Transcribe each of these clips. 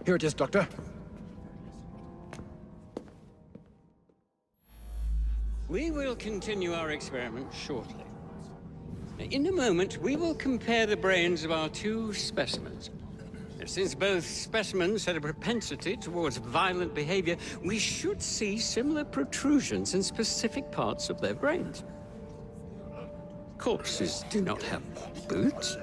Here it is, Doctor. We will continue our experiment shortly. In a moment, we will compare the brains of our two specimens. Since both specimens had a propensity towards violent behavior, we should see similar protrusions in specific parts of their brains. Corpses do not have boots.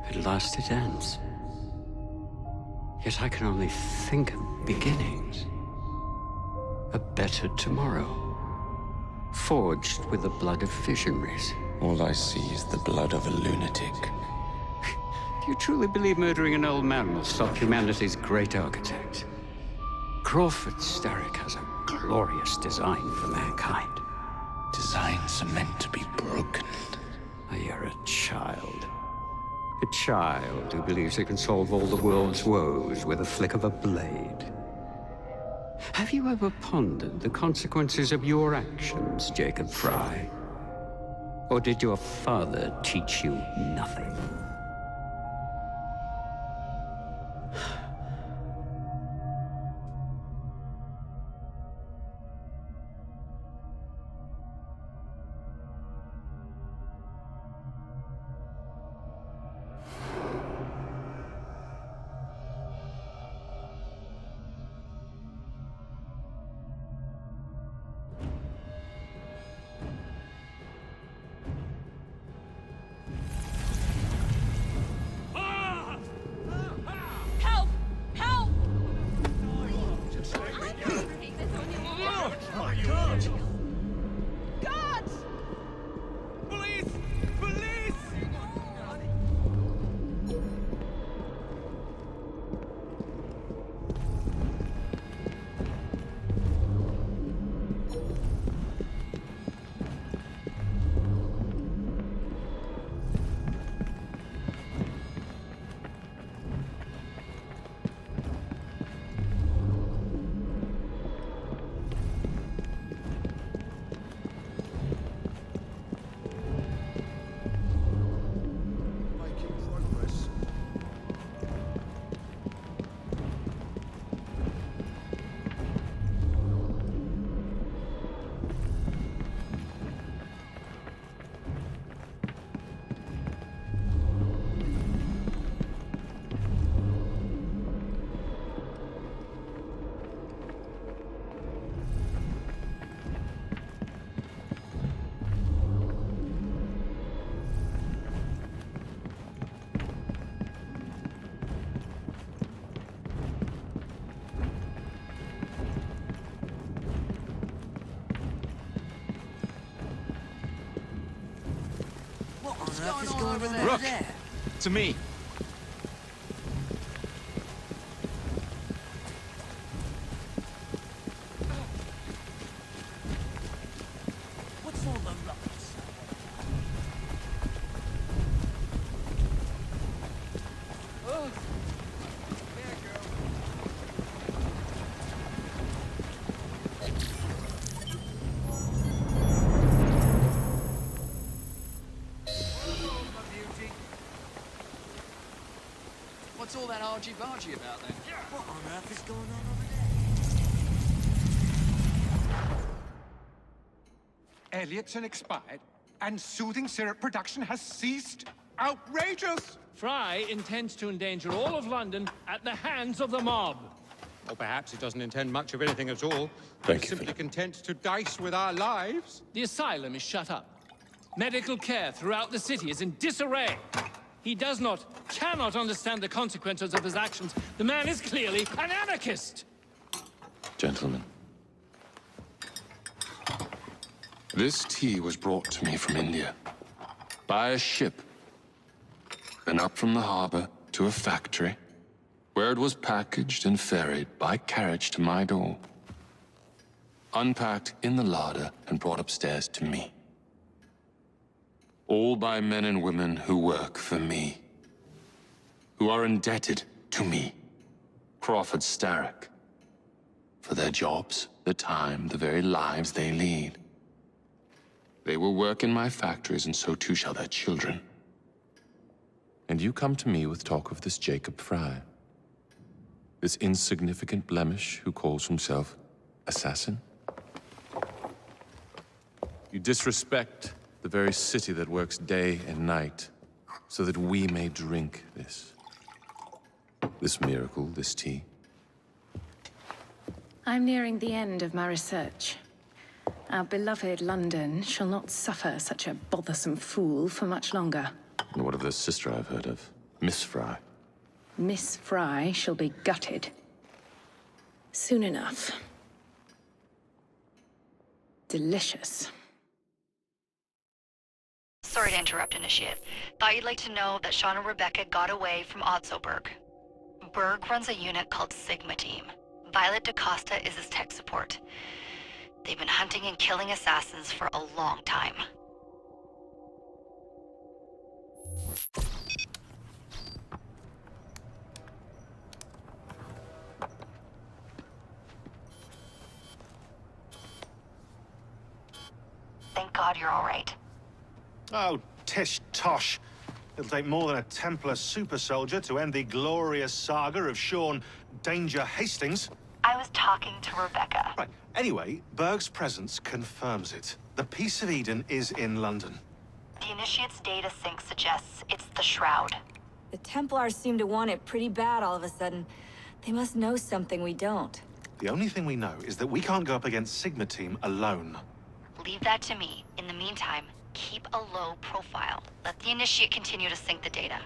At last it ends. Yet I can only think of beginnings. A better tomorrow, forged with the blood of visionaries. All I see is the blood of a lunatic. Do you truly believe murdering an old man will stop humanity's great architect? Crawford Starrick has a glorious design for mankind. Designs are meant to be broken. Oh, you're a child. A child who believes he can solve all the world's woes with a flick of a blade. Have you ever pondered the consequences of your actions, Jacob Fry? Or did your father teach you nothing? What's going on over there? Rook! To me. What's all the ruckus? Oh. There, girl. What's all that argy-bargy about then? What on earth is going on over there? ELLIOTSON expired, and soothing syrup production has ceased. Outrageous! Fry intends to endanger all of London at the hands of the mob. Or perhaps he doesn't intend much of anything at all. Thank He's you, simply Philip. content to dice with our lives. The asylum is shut up. Medical care throughout the city is in disarray. He cannot understand the consequences of his actions. The man is clearly an anarchist! Gentlemen. This tea was brought to me from India. By a ship. And up from the harbor to a factory, where it was packaged and ferried by carriage to my door. Unpacked in the larder and brought upstairs to me. All by men and women who work for me. Who are indebted to me, Crawford Starrick. For their jobs, the time, the very lives they lead. They will work in my factories, and so too shall their children. And you come to me with talk of this Jacob Fry. This insignificant blemish who calls himself assassin? You disrespect the very city that works day and night so that we may drink this miracle, this tea. I'm nearing the end of my research. Our beloved London shall not suffer such a bothersome fool for much longer. And what of the sister I've heard of, Miss Fry? Miss Fry shall be gutted. Soon enough. Delicious. Sorry to interrupt, Initiate. Thought you'd like to know that Sean and Rebecca got away from Otzoberg. Berg runs a unit called Sigma Team. Violet DaCosta is his tech support. They've been hunting and killing assassins for a long time. Thank God you're all right. Oh, tish tosh. It'll take more than a Templar super soldier to end the glorious saga of Sean Danger Hastings. I was talking to Rebecca. Right. Anyway, Berg's presence confirms it. The Peace of Eden is in London. The Initiate's data sync suggests it's the Shroud. The Templars seem to want it pretty bad all of a sudden. They must know something we don't. The only thing we know is that we can't go up against Sigma Team alone. Leave that to me. In the meantime, keep a low profile. Let the Initiate continue to sync the data.